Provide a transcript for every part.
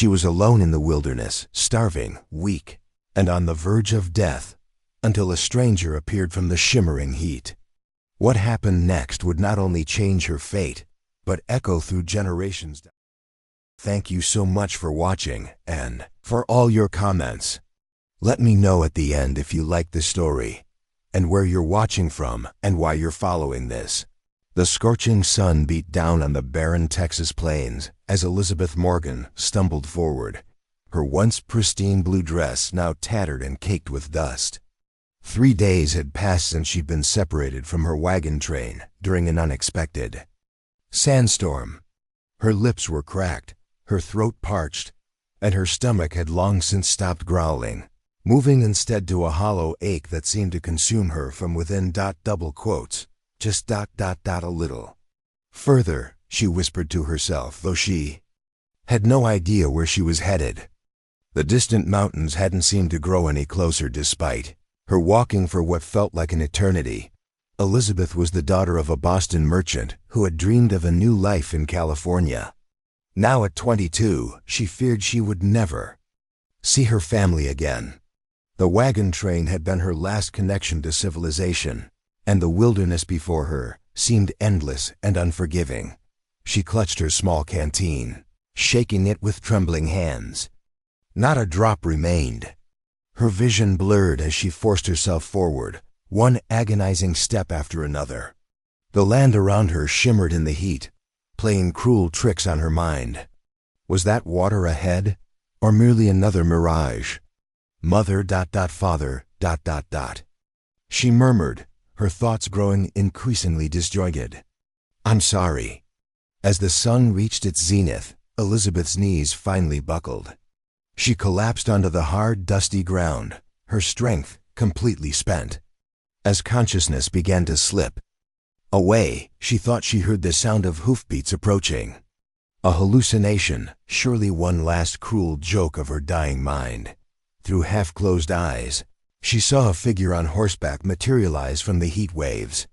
She was alone in the wilderness, starving, weak, and on the verge of death, until a stranger appeared from the shimmering heat. What happened next would not only change her fate, but echo through generations. Thank you so much for watching, and for all your comments. Let me know at the end if you like the story, and where you're watching from, and why you're following this. The scorching sun beat down on the barren Texas plains as Elizabeth Morgan stumbled forward, her once pristine blue dress now tattered and caked with dust. 3 days had passed since she'd been separated from her wagon train during an unexpected sandstorm. Her lips were cracked, her throat parched, and her stomach had long since stopped growling, moving instead to a hollow ache that seemed to consume her from within. Double quotes, just ... a little further, she whispered to herself, though she had no idea where she was headed. The distant mountains hadn't seemed to grow any closer despite her walking for what felt like an eternity. Elizabeth was the daughter of a Boston merchant who had dreamed of a new life in California. Now at 22, she feared she would never see her family again. The wagon train had been her last connection to civilization, and the wilderness before her seemed endless and unforgiving. She clutched her small canteen, shaking it with trembling hands. Not a drop remained. Her vision blurred as she forced herself forward, one agonizing step after another. The land around her shimmered in the heat, playing cruel tricks on her mind. Was that water ahead, or merely another mirage? Mother ... father ... She murmured, her thoughts growing increasingly disjointed. I'm sorry. As the sun reached its zenith, Elizabeth's knees finally buckled. She collapsed onto the hard, dusty ground, her strength completely spent. As consciousness began to slip away, she thought she heard the sound of hoofbeats approaching. A hallucination, surely one last cruel joke of her dying mind. Through half-closed eyes, she saw a figure on horseback materialize from the heat waves.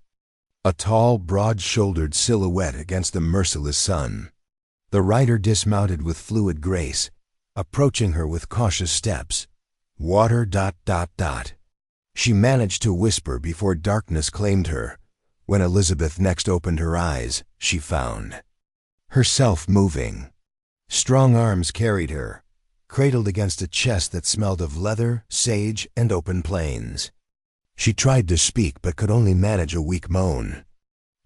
A tall, broad-shouldered silhouette against the merciless sun. The rider dismounted with fluid grace, approaching her with cautious steps. Water ... She managed to whisper before darkness claimed her. When Elizabeth next opened her eyes, she found herself moving. Strong arms carried her, cradled against a chest that smelled of leather, sage, and open plains. She tried to speak but could only manage a weak moan.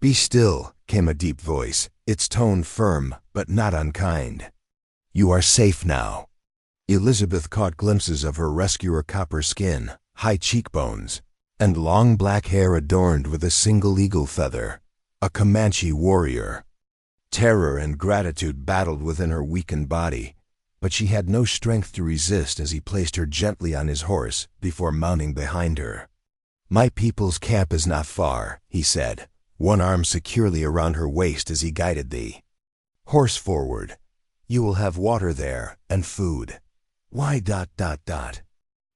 Be still, came a deep voice, its tone firm but not unkind. You are safe now. Elizabeth caught glimpses of her rescuer, copper skin, high cheekbones, and long black hair adorned with a single eagle feather. A Comanche warrior. Terror and gratitude battled within her weakened body, but she had no strength to resist as he placed her gently on his horse before mounting behind her. My people's camp is not far, he said, one arm securely around her waist as he guided the horse forward. You will have water there, and food. Why ...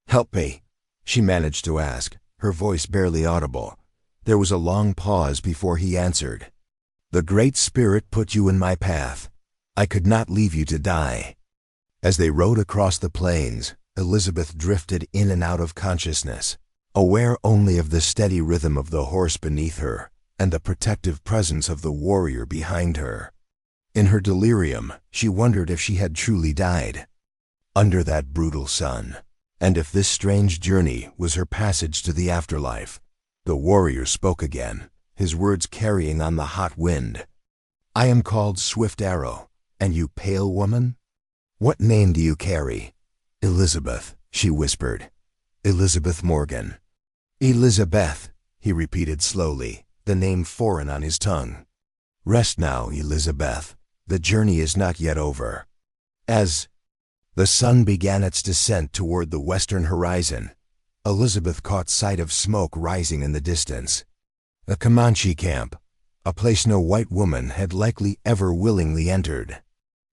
Help me, she managed to ask, her voice barely audible. There was a long pause before he answered. The Great Spirit put you in my path. I could not leave you to die. As they rode across the plains, Elizabeth drifted in and out of consciousness, aware only of the steady rhythm of the horse beneath her and the protective presence of the warrior behind her. In her delirium, she wondered if she had truly died under that brutal sun, and if this strange journey was her passage to the afterlife. The warrior spoke again, his words carrying on the hot wind. I am called Swift Arrow, and you, pale woman? What name do you carry? Elizabeth, she whispered. Elizabeth Morgan. Elizabeth, he repeated slowly, the name foreign on his tongue. Rest now, Elizabeth. The journey is not yet over. As the sun began its descent toward the western horizon, Elizabeth caught sight of smoke rising in the distance. A Comanche camp, a place no white woman had likely ever willingly entered.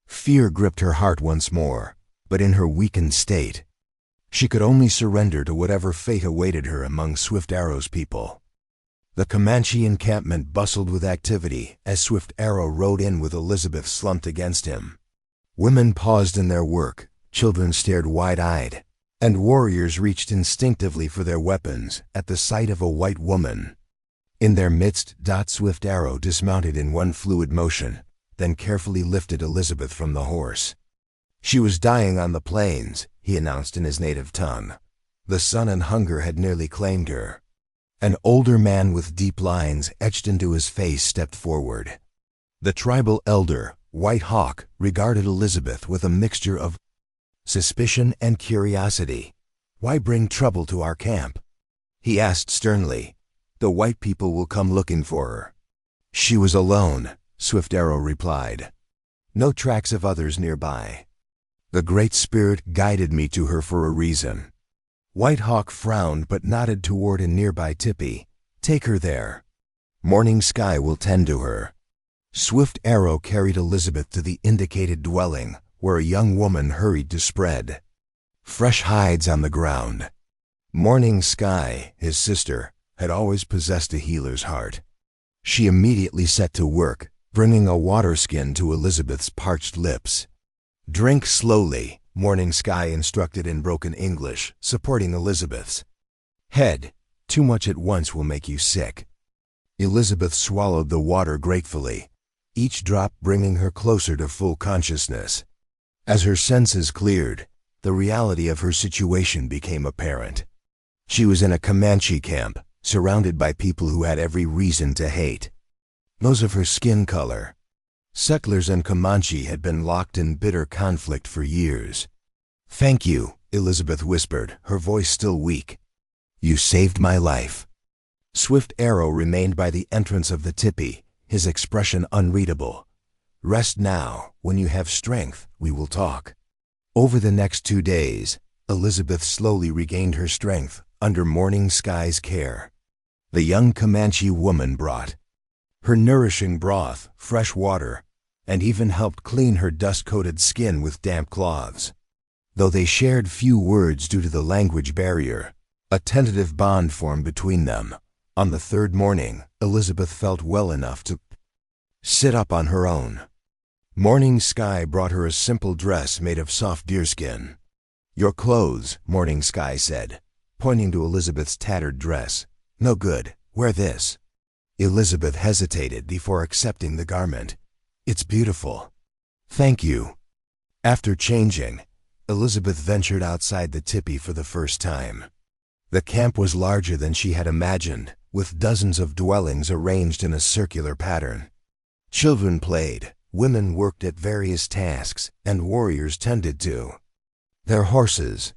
Fear gripped her heart once more, but in her weakened state, she could only surrender to whatever fate awaited her among Swift Arrow's people. The Comanche encampment bustled with activity as Swift Arrow rode in with Elizabeth slumped against him. Women paused in their work, children stared wide-eyed, and warriors reached instinctively for their weapons at the sight of a white woman. In their midst, Swift Arrow dismounted in one fluid motion, then carefully lifted Elizabeth from the horse. She was dying on the plains, he announced in his native tongue. The sun and hunger had nearly claimed her. An older man with deep lines etched into his face stepped forward. The tribal elder, White Hawk, regarded Elizabeth with a mixture of suspicion and curiosity. "Why bring trouble to our camp?" he asked sternly. "The white people will come looking for her." "She was alone," Swift Arrow replied. "No tracks of others nearby. The Great Spirit guided me to her for a reason." White Hawk frowned but nodded toward a nearby tipi. "Take her there. Morning Sky will tend to her." Swift Arrow carried Elizabeth to the indicated dwelling, where a young woman hurried to spread fresh hides on the ground. Morning Sky, his sister, had always possessed a healer's heart. She immediately set to work, bringing a water skin to Elizabeth's parched lips. "Drink slowly," Morning Sky instructed in broken English, supporting Elizabeth's head. "Too much at once will make you sick." Elizabeth swallowed the water gratefully, each drop bringing her closer to full consciousness. As her senses cleared, the reality of her situation became apparent. She was in a Comanche camp, surrounded by people who had every reason to hate. Those of her skin color. Settlers and Comanche had been locked in bitter conflict for years. "Thank you," Elizabeth whispered, her voice still weak. "You saved my life." Swift Arrow remained by the entrance of the tipi, his expression unreadable. "Rest now. When you have strength, we will talk." Over the next 2 days, Elizabeth slowly regained her strength under Morning Sky's care. The young Comanche woman brought her nourishing broth, fresh water, and even helped clean her dust-coated skin with damp cloths. Though they shared few words due to the language barrier, a tentative bond formed between them. On the 3rd morning, Elizabeth felt well enough to sit up on her own. Morning Sky brought her a simple dress made of soft deerskin. "Your clothes," Morning Sky said, pointing to Elizabeth's tattered dress. "No good. Wear this." Elizabeth hesitated before accepting the garment. "It's beautiful." "Thank you." After changing, Elizabeth ventured outside the tipi for the first time. The camp was larger than she had imagined, with dozens of dwellings arranged in a circular pattern. Children played, women worked at various tasks, and warriors tended to their horses.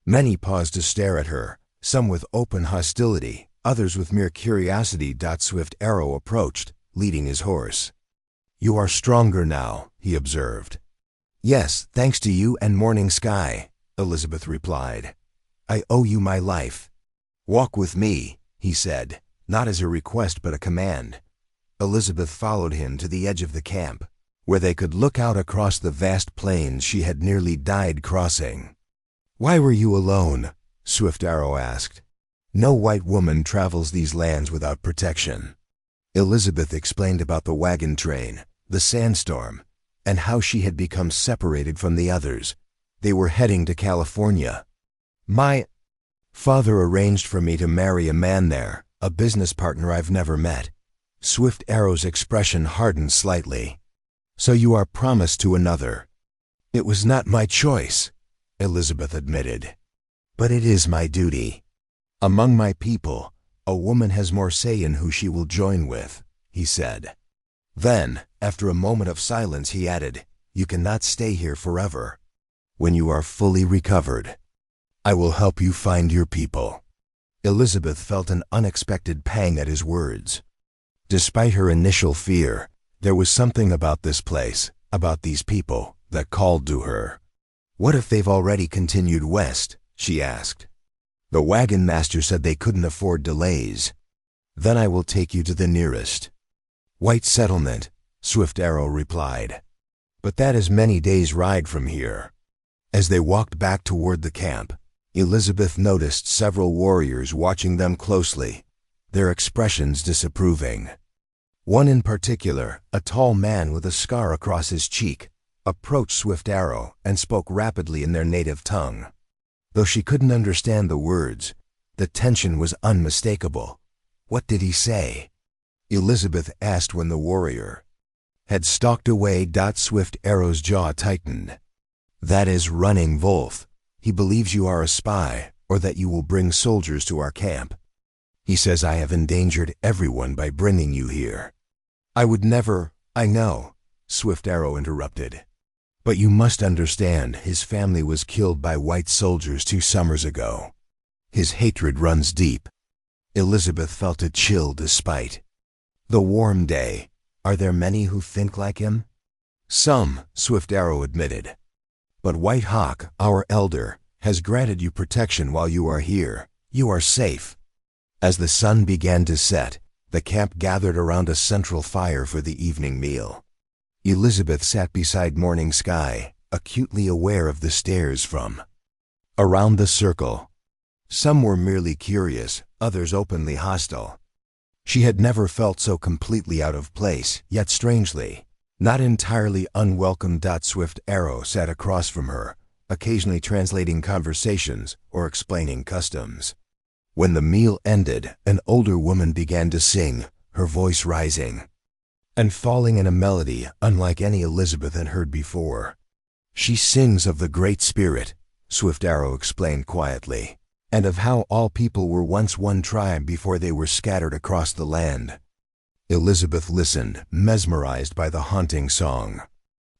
Many paused to stare at her, some with open hostility, others with mere curiosity. Swift Arrow approached, leading his horse. "You are stronger now," he observed. "Yes, thanks to you and Morning Sky," Elizabeth replied. "I owe you my life." "Walk with me," he said, not as a request but a command. Elizabeth followed him to the edge of the camp, where they could look out across the vast plains she had nearly died crossing. "Why were you alone?" Swift Arrow asked. "No white woman travels these lands without protection." Elizabeth explained about the wagon train, the sandstorm, and how she had become separated from the others. They were heading to California. "My father arranged for me to marry a man there, a business partner I've never met." Swift Arrow's expression hardened slightly. "So you are promised to another." "It was not my choice," Elizabeth admitted. "But it is my duty. Among my people, a woman has more say in who she will join with," he said. Then, after a moment of silence, he added, "You cannot stay here forever. When you are fully recovered, I will help you find your people." Elizabeth felt an unexpected pang at his words. Despite her initial fear, there was something about this place, about these people, that called to her. "What if they've already continued west?" she asked. "The wagon master said they couldn't afford delays." "Then I will take you to the nearest white settlement," Swift Arrow replied. "But that is many days' ride from here." As they walked back toward the camp, Elizabeth noticed several warriors watching them closely, their expressions disapproving. One in particular, a tall man with a scar across his cheek, approached Swift Arrow and spoke rapidly in their native tongue. Though she couldn't understand the words, the tension was unmistakable. What did he say? Elizabeth asked when the warrior had stalked away. Swift Arrow's jaw tightened. That is Running Wolf. He believes you are a spy, or that you will bring soldiers to our camp. He says I have endangered everyone by bringing you here. I would never— I know, Swift Arrow interrupted. But you must understand, his family was killed by white soldiers 2 summers ago. His hatred runs deep. Elizabeth felt a chill despite the warm day. Are there many who think like him? Some, Swift Arrow admitted. But White Hawk, our elder, has granted you protection while you are here. You are safe. As the sun began to set, the camp gathered around a central fire for the evening meal. Elizabeth sat beside Morning Sky, acutely aware of the stares from around the circle. Some were merely curious, others openly hostile. She had never felt so completely out of place, yet strangely not entirely unwelcome. Swift Arrow sat across from her, occasionally translating conversations or explaining customs. When the meal ended, an older woman began to sing, her voice rising and falling in a melody unlike any Elizabeth had heard before. She sings of the Great Spirit, Swift Arrow explained quietly, and of how all people were once one tribe before they were scattered across the land. Elizabeth listened, mesmerized by the haunting song.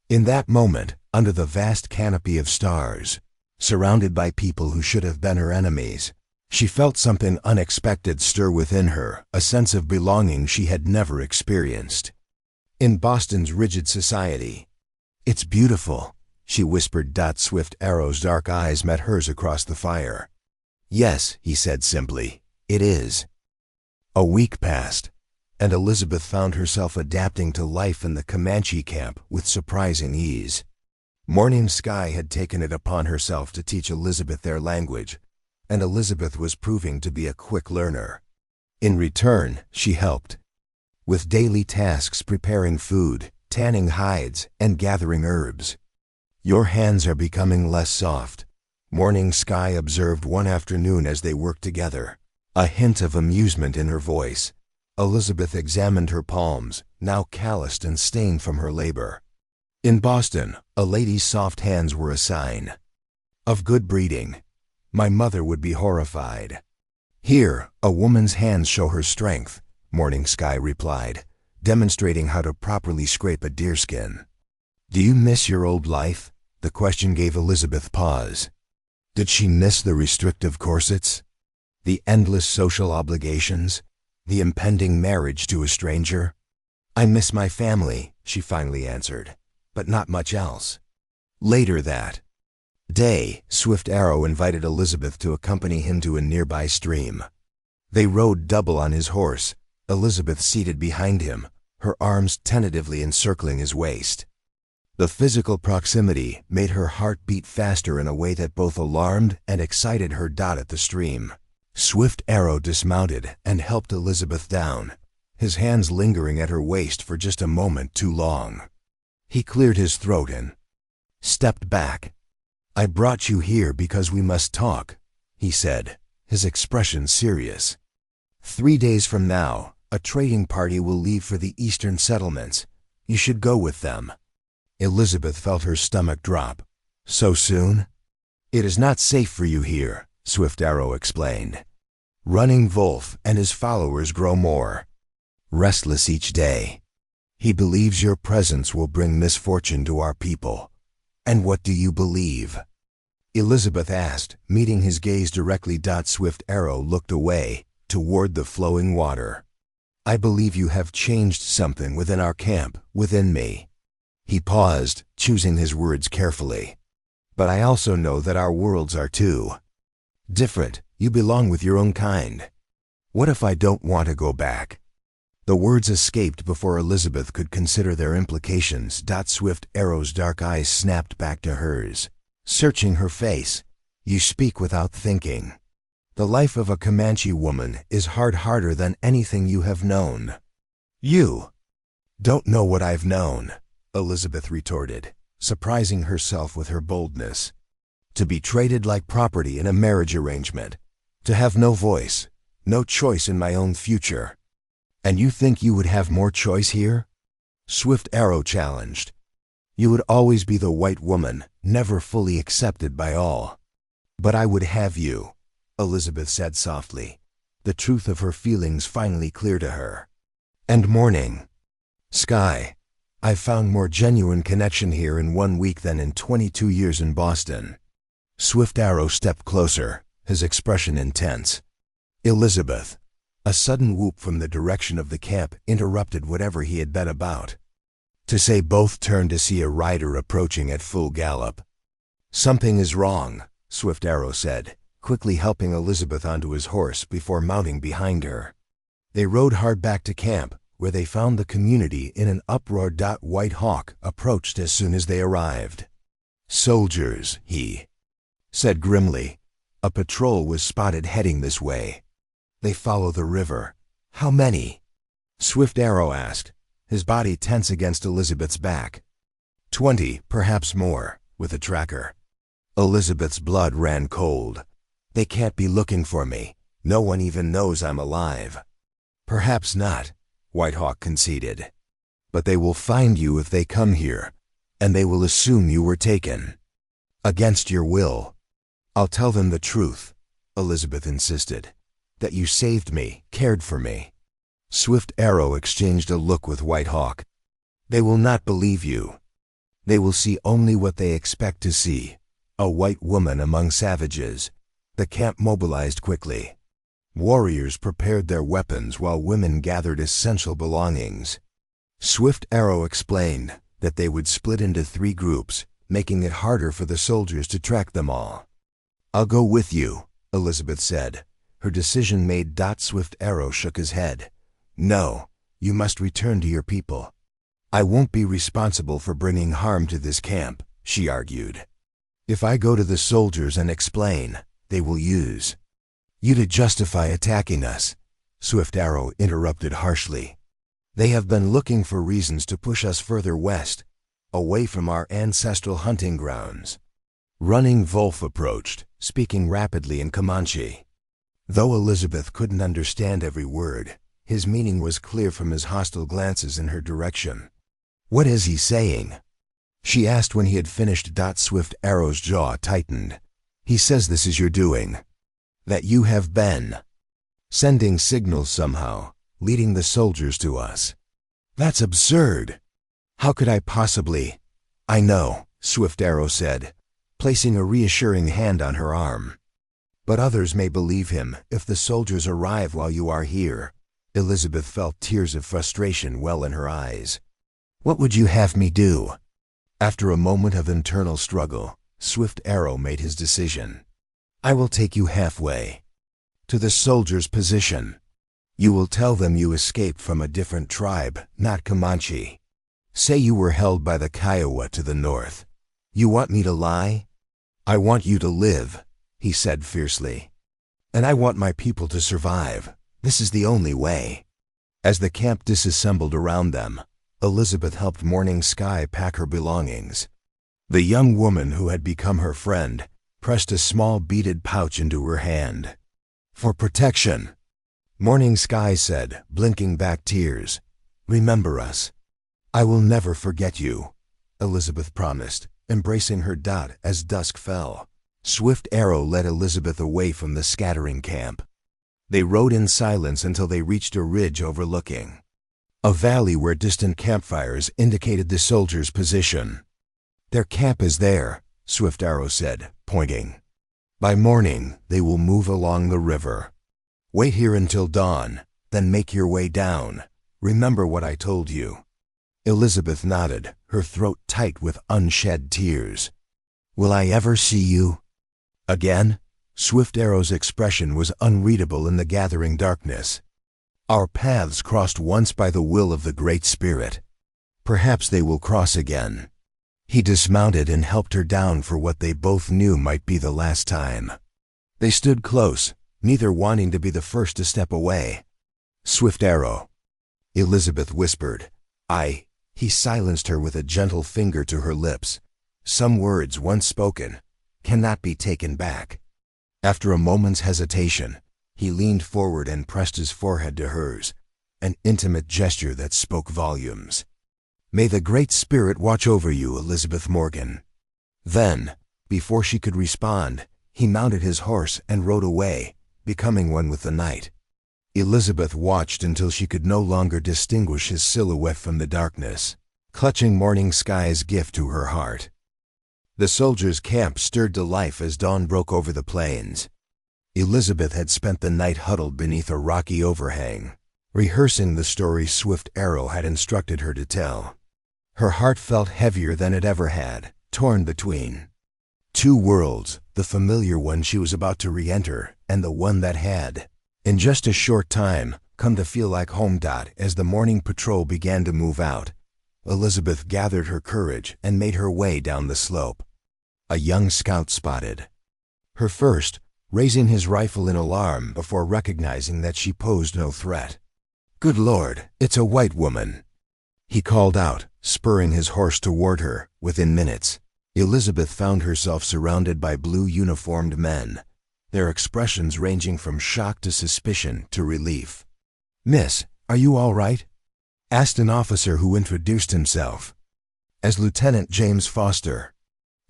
In that moment, under the vast canopy of stars, surrounded by people who should have been her enemies, she felt something unexpected stir within her, a sense of belonging she had never experienced in Boston's rigid society. It's beautiful, she whispered. Swift Arrow's dark eyes met hers across the fire. Yes, he said simply, it is. A week passed, and Elizabeth found herself adapting to life in the Comanche camp with surprising ease. Morning Sky had taken it upon herself to teach Elizabeth their language, and Elizabeth was proving to be a quick learner. In return, she helped with daily tasks, preparing food, tanning hides, and gathering herbs. Your hands are becoming less soft, Morning Sky observed one afternoon as they worked together, a hint of amusement in her voice. Elizabeth examined her palms, now calloused and stained from her labor. In Boston, a lady's soft hands were a sign of good breeding. My mother would be horrified. Here, a woman's hands show her strength, Morning Sky replied, demonstrating how to properly scrape a deerskin. Do you miss your old life? The question gave Elizabeth pause. Did she miss the restrictive corsets, the endless social obligations, the impending marriage to a stranger? I miss my family, she finally answered, but not much else. Later that day, Swift Arrow invited Elizabeth to accompany him to a nearby stream. They rode double on his horse, Elizabeth seated behind him, her arms tentatively encircling his waist. The physical proximity made her heart beat faster in a way that both alarmed and excited her. At the stream, Swift Arrow dismounted and helped Elizabeth down, his hands lingering at her waist for just a moment too long. He cleared his throat and stepped back. I brought you here because we must talk, he said, his expression serious. 3 days from now, a trading party will leave for the eastern settlements. You should go with them. Elizabeth felt her stomach drop. So soon? It is not safe for you here, Swift Arrow explained. Running Wolf and his followers grow more restless each day. He believes your presence will bring misfortune to our people. And what do you believe? Elizabeth asked, meeting his gaze directly. Swift Arrow looked away, toward the flowing water. I believe you have changed something within our camp, within me. He paused, choosing his words carefully. But I also know that our worlds are too different. You belong with your own kind. What if I don't want to go back? The words escaped before Elizabeth could consider their implications. Swift Arrow's dark eyes snapped back to hers, searching her face. You speak without thinking. The life of a Comanche woman is harder than anything you have known. You don't know what I've known, Elizabeth retorted, surprising herself with her boldness. To be traded like property in a marriage arrangement. To have no voice, no choice in my own future. And you think you would have more choice here? Swift Arrow challenged. You would always be the white woman, never fully accepted by all. But I would have you, Elizabeth said softly, the truth of her feelings finally clear to her. And Morning Sky, I've found more genuine connection here in 1 week than in 22 years in Boston. Swift Arrow stepped closer, his expression intense. Elizabeth. A sudden whoop from the direction of the camp interrupted whatever he had been about. To say both turned to see a rider approaching at full gallop. Something is wrong, Swift Arrow said, quickly helping Elizabeth onto his horse before mounting behind her. They rode hard back to camp, where they found the community in an uproar. White Hawk approached as soon as they arrived. Soldiers, he said grimly. A patrol was spotted heading this way. They follow the river. How many? Swift Arrow asked, his body tense against Elizabeth's back. 20, perhaps more, with a tracker. Elizabeth's blood ran cold. They can't be looking for me. No one even knows I'm alive. Perhaps not, White Hawk conceded. But they will find you if they come here, and they will assume you were taken. Against your will. I'll tell them the truth, Elizabeth insisted. That you saved me, cared for me. Swift Arrow exchanged a look with White Hawk. They will not believe you. They will see only what they expect to see. A white woman among savages. The camp mobilized quickly. Warriors prepared their weapons while women gathered essential belongings. Swift Arrow explained that they would split into 3 groups, making it harder for the soldiers to track them all. I'll go with you, Elizabeth said. Her decision made. Swift Arrow shook his head. No, you must return to your people. I won't be responsible for bringing harm to this camp, she argued. If I go to the soldiers and explain, they will use you to justify attacking us, Swift Arrow interrupted harshly. They have been looking for reasons to push us further west, away from our ancestral hunting grounds. Running Wolf approached, speaking rapidly in Comanche. Though Elizabeth couldn't understand every word, his meaning was clear from his hostile glances in her direction. What is he saying? She asked when he had finished. Swift Arrow's jaw tightened. He says this is your doing. That you have been sending signals somehow, leading the soldiers to us. That's absurd. How could I possibly? I know, Swift Arrow said, placing a reassuring hand on her arm. But others may believe him if the soldiers arrive while you are here. Elizabeth felt tears of frustration well in her eyes. What would you have me do? After a moment of internal struggle, Swift Arrow made his decision. I will take you halfway. To the soldiers' position. You will tell them you escaped from a different tribe, not Comanche. Say you were held by the Kiowa to the north. You want me to lie? I want you to live, he said fiercely. And I want my people to survive. This is the only way. As the camp disassembled around them, Elizabeth helped Morning Sky pack her belongings. The young woman who had become her friend pressed a small beaded pouch into her hand. For protection, Morning Sky said, blinking back tears. Remember us. I will never forget you, Elizabeth promised, embracing her. As dusk fell, Swift Arrow led Elizabeth away from the scattering camp. They rode in silence until they reached a ridge overlooking a valley where distant campfires indicated the soldiers' position. Their camp is there, Swift Arrow said, pointing. By morning, they will move along the river. Wait here until dawn, then make your way down. Remember what I told you. Elizabeth nodded, her throat tight with unshed tears. Will I ever see you again? Swift Arrow's expression was unreadable in the gathering darkness. Our paths crossed once by the will of the Great Spirit. Perhaps they will cross again. He dismounted and helped her down for what they both knew might be the last time. They stood close, neither wanting to be the first to step away. Swift Arrow, Elizabeth whispered. He silenced her with a gentle finger to her lips, Some words once spoken cannot be taken back. After a moment's hesitation, he leaned forward and pressed his forehead to hers, an intimate gesture that spoke volumes. "May the Great Spirit watch over you, Elizabeth Morgan." Then, before she could respond, he mounted his horse and rode away, becoming one with the night. Elizabeth watched until she could no longer distinguish his silhouette from the darkness, clutching morning sky's gift to her heart. The soldiers' camp stirred to life as dawn broke over the plains. Elizabeth had spent the night huddled beneath a rocky overhang, rehearsing the story Swift Arrow had instructed her to tell. Her heart felt heavier than it ever had, torn between two worlds, the familiar one she was about to re-enter and the one that had, in just a short time, come to feel like home. As the morning patrol began to move out, Elizabeth gathered her courage and made her way down the slope. A young scout spotted her first, raising his rifle in alarm before recognizing that she posed no threat. "Good Lord, it's a white woman," he called out, spurring his horse toward her. Within minutes, Elizabeth found herself surrounded by blue-uniformed men, their expressions ranging from shock to suspicion to relief. "Miss, are you all right?" asked an officer who introduced himself as Lieutenant James Foster.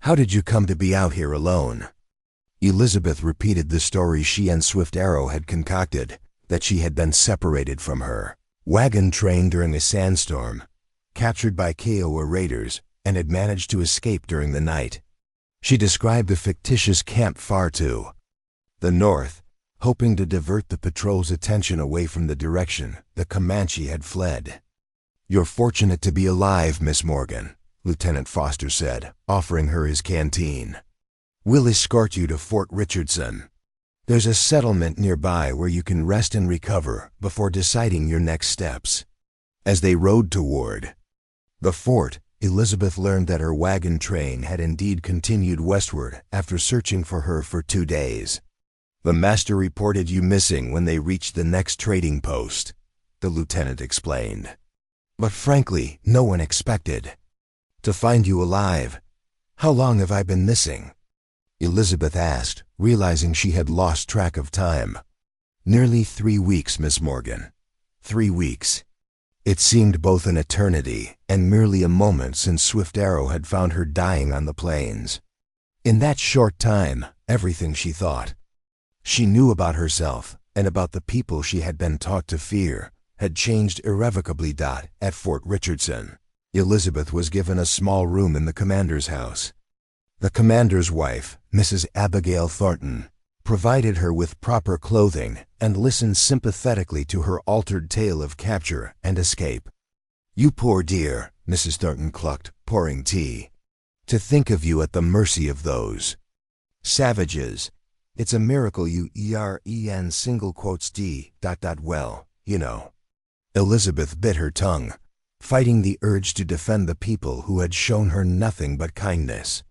"How did you come to be out here alone?" Elizabeth repeated the story she and Swift Arrow had concocted, that she had been separated from her wagon train during a sandstorm, captured by Kiowa raiders, and had managed to escape during the night. She described the fictitious camp far to the north, hoping to divert the patrol's attention away from the direction the Comanche had fled. "You're fortunate to be alive, Miss Morgan," Lieutenant Foster said, offering her his canteen. "We'll escort you to Fort Richardson. There's a settlement nearby where you can rest and recover before deciding your next steps." As they rode toward the fort, Elizabeth learned that her wagon train had indeed continued westward after searching for her for 2 days. "The master reported you missing when they reached the next trading post," the lieutenant explained. "But frankly, no one expected to find you alive. How long have I been missing?" Elizabeth asked, realizing she had lost track of time. "Nearly 3 weeks, Miss Morgan. 3 weeks." It seemed both an eternity and merely a moment since Swift Arrow had found her dying on the plains. In that short time, everything she thought she knew about herself and about the people she had been taught to fear had changed irrevocably. At Fort Richardson, Elizabeth was given a small room in the commander's house. The commander's wife, Mrs. Abigail Thornton, provided her with proper clothing and listened sympathetically to her altered tale of capture and escape. "You poor dear," Mrs. Thornton clucked, pouring tea. "To think of you at the mercy of those savages. It's a miracle you well, you know." Elizabeth bit her tongue, fighting the urge to defend the people who had shown her nothing but kindness.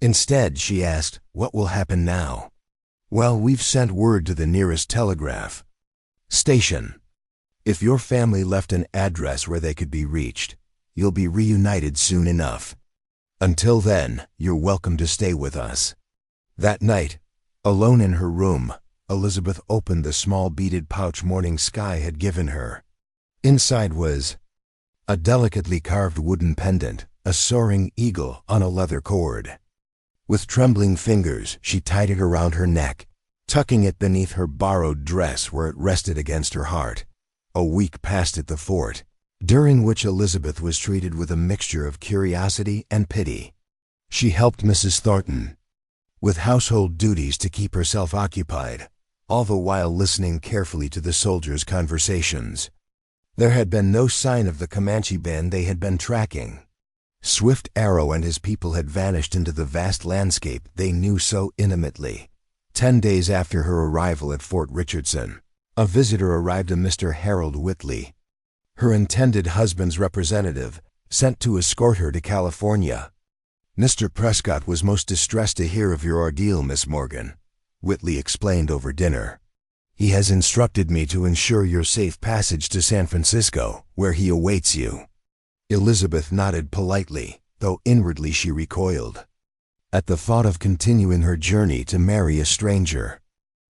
Instead, she asked, "What will happen now?" "Well, we've sent word to the nearest telegraph station. If your family left an address where they could be reached, you'll be reunited soon enough. Until then, you're welcome to stay with us." That night, alone in her room, Elizabeth opened the small beaded pouch Morning Sky had given her. Inside was a delicately carved wooden pendant, a soaring eagle on a leather cord. With trembling fingers, she tied it around her neck, tucking it beneath her borrowed dress where it rested against her heart. A week passed at the fort, during which Elizabeth was treated with a mixture of curiosity and pity. She helped Mrs. Thornton with household duties to keep herself occupied, all the while listening carefully to the soldiers' conversations. There had been no sign of the Comanche band they had been tracking. Swift Arrow and his people had vanished into the vast landscape they knew so intimately. 10 days after her arrival at Fort Richardson, a visitor arrived, a Mr. Harold Whitley, her intended husband's representative, sent to escort her to California. "Mr. Prescott was most distressed to hear of your ordeal, Miss Morgan," Whitley explained over dinner. "He has instructed me to ensure your safe passage to San Francisco, where he awaits you." Elizabeth nodded politely, though inwardly she recoiled at the thought of continuing her journey to marry a stranger.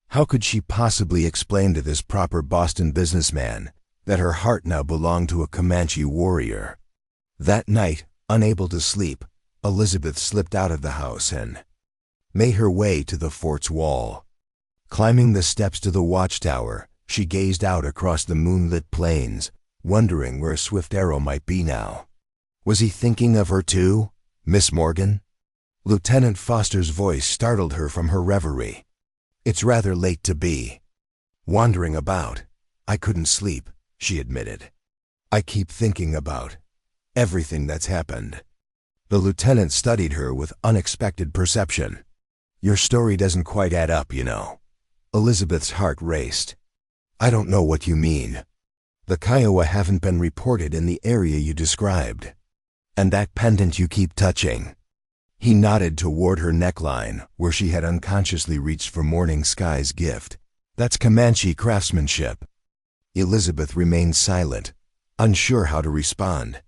How could she possibly explain to this proper Boston businessman that her heart now belonged to a Comanche warrior? That night, unable to sleep, Elizabeth slipped out of the house and made her way to the fort's wall. Climbing the steps to the watchtower, she gazed out across the moonlit plains, wondering where Swift Arrow might be now. Was he thinking of her too, Miss Morgan? Lieutenant Foster's voice startled her from her reverie. "It's rather late to be wandering about. I couldn't sleep," she admitted. "I keep thinking about everything that's happened." The lieutenant studied her with unexpected perception. "Your story doesn't quite add up, you know." Elizabeth's heart raced. "I don't know what you mean. The Kiowa haven't been reported in the area you described. And that pendant you keep touching." He nodded toward her neckline, where she had unconsciously reached for Morning Sky's gift. "That's Comanche craftsmanship." Elizabeth remained silent, unsure how to respond.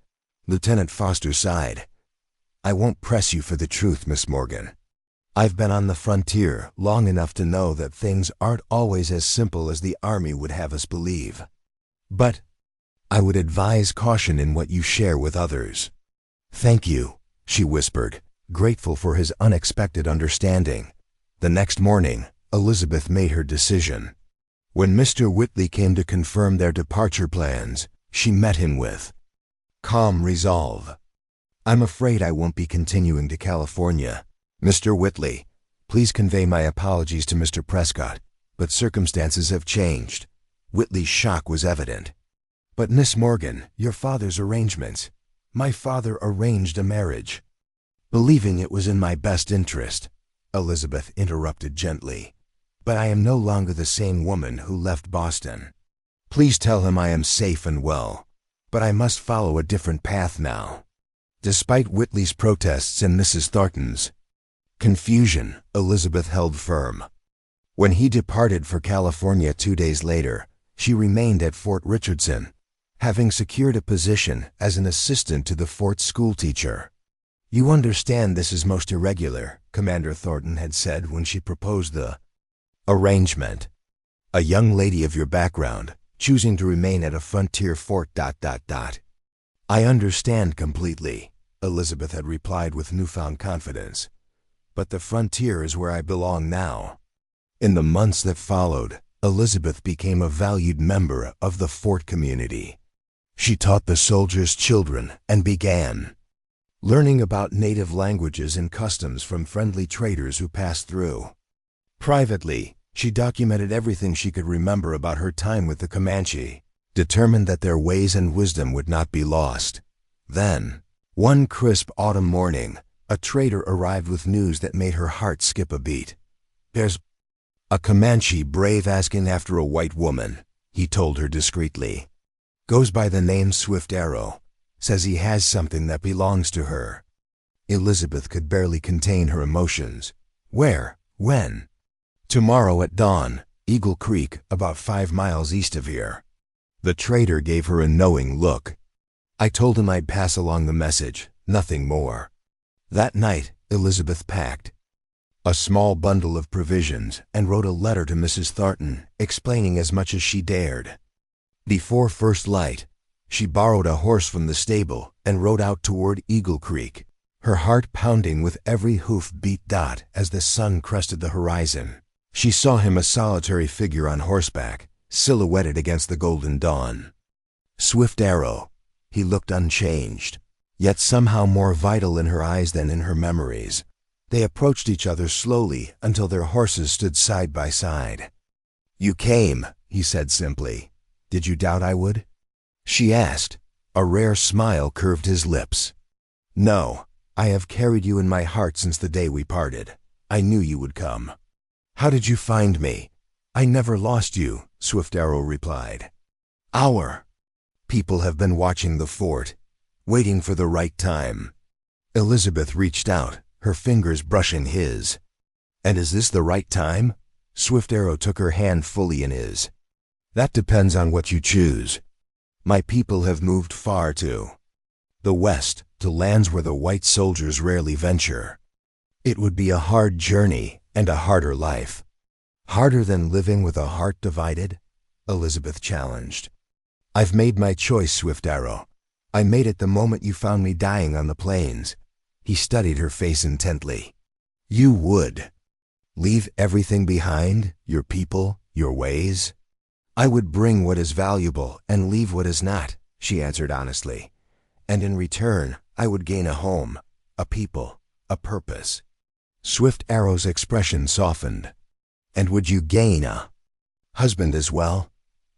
Lieutenant Foster sighed. "I won't press you for the truth, Miss Morgan. I've been on the frontier long enough to know that things aren't always as simple as the Army would have us believe. But I would advise caution in what you share with others." "Thank you," she whispered, grateful for his unexpected understanding. The next morning, Elizabeth made her decision. When Mr. Whitley came to confirm their departure plans, she met him with calm resolve. "I'm afraid I won't be continuing to California. Mr. Whitley, please convey my apologies to Mr. Prescott, but circumstances have changed." Whitley's shock was evident. "But Miss Morgan, your father's arrangements. My father arranged a marriage." "Believing it was in my best interest," Elizabeth interrupted gently. "But I am no longer the same woman who left Boston. Please tell him I am safe and well, but I must follow a different path now." Despite Whitley's protests and Mrs. Thornton's confusion, Elizabeth held firm. When he departed for California 2 days later, she remained at Fort Richardson, having secured a position as an assistant to the fort schoolteacher. "You understand this is most irregular," Commander Thornton had said when she proposed the arrangement. "A young lady of your background, choosing to remain at a frontier fort... "I understand completely," Elizabeth had replied with newfound confidence. "But the frontier is where I belong now." In the months that followed, Elizabeth became a valued member of the fort community. She taught the soldiers' children and began learning about native languages and customs from friendly traders who passed through. Privately, she documented everything she could remember about her time with the Comanche, determined that their ways and wisdom would not be lost. Then, one crisp autumn morning, a trader arrived with news that made her heart skip a beat. "There's a Comanche brave asking after a white woman," he told her discreetly. "Goes by the name Swift Arrow. Says he has something that belongs to her." Elizabeth could barely contain her emotions. "Where? When?" "Tomorrow at dawn, Eagle Creek, about 5 miles east of here." The trader gave her a knowing look. "I told him I'd pass along the message, nothing more." That night, Elizabeth packed a small bundle of provisions and wrote a letter to Mrs. Thornton, explaining as much as she dared. Before first light, she borrowed a horse from the stable and rode out toward Eagle Creek, her heart pounding with every hoof-beat dot as the sun crested the horizon. She saw him a solitary figure on horseback, silhouetted against the golden dawn. Swift Arrow. He looked unchanged, yet somehow more vital in her eyes than in her memories. They approached each other slowly until their horses stood side by side. "You came," he said simply. "Did you doubt I would?" she asked. A rare smile curved his lips. "No, I have carried you in my heart since the day we parted. I knew you would come." "How did you find me?" "I never lost you," Swift Arrow replied. "Our people have been watching the fort, waiting for the right time." Elizabeth reached out, her fingers brushing his. "And is this the right time?" Swift Arrow took her hand fully in his. "That depends on what you choose. My people have moved far to the west, to lands where the white soldiers rarely venture. It would be a hard journey and a harder life. Harder than living with a heart divided? Elizabeth challenged. I've made my choice, Swift Arrow. I made it the moment you found me dying on the plains. He studied her face intently. You would. Leave everything behind, your people, your ways? I would bring what is valuable and leave what is not, she answered honestly. And in return, I would gain a home, a people, a purpose. Swift Arrow's expression softened. And would you gain a husband as well?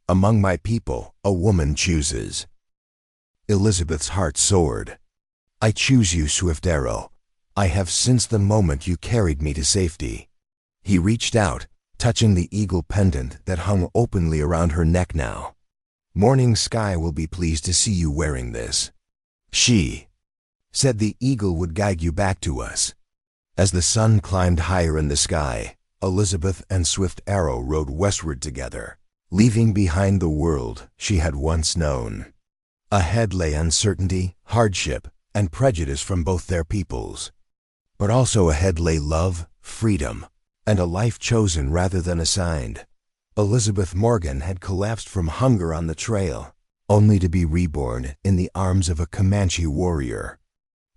Among my people, a woman chooses. Elizabeth's heart soared. I choose you, Swift Arrow. I have since the moment you carried me to safety. He reached out, touching the eagle pendant that hung openly around her neck now. Morning Sky will be pleased to see you wearing this. She said the eagle would guide you back to us. As the sun climbed higher in the sky, Elizabeth and Swift Arrow rode westward together, leaving behind the world she had once known. Ahead lay uncertainty, hardship, and prejudice from both their peoples. But also ahead lay love, freedom, and a life chosen rather than assigned. Elizabeth Morgan had collapsed from hunger on the trail, only to be reborn in the arms of a Comanche warrior.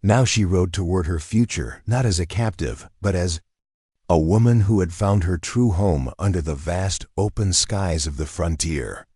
Now she rode toward her future not as a captive, but as a woman who had found her true home under the vast open skies of the frontier.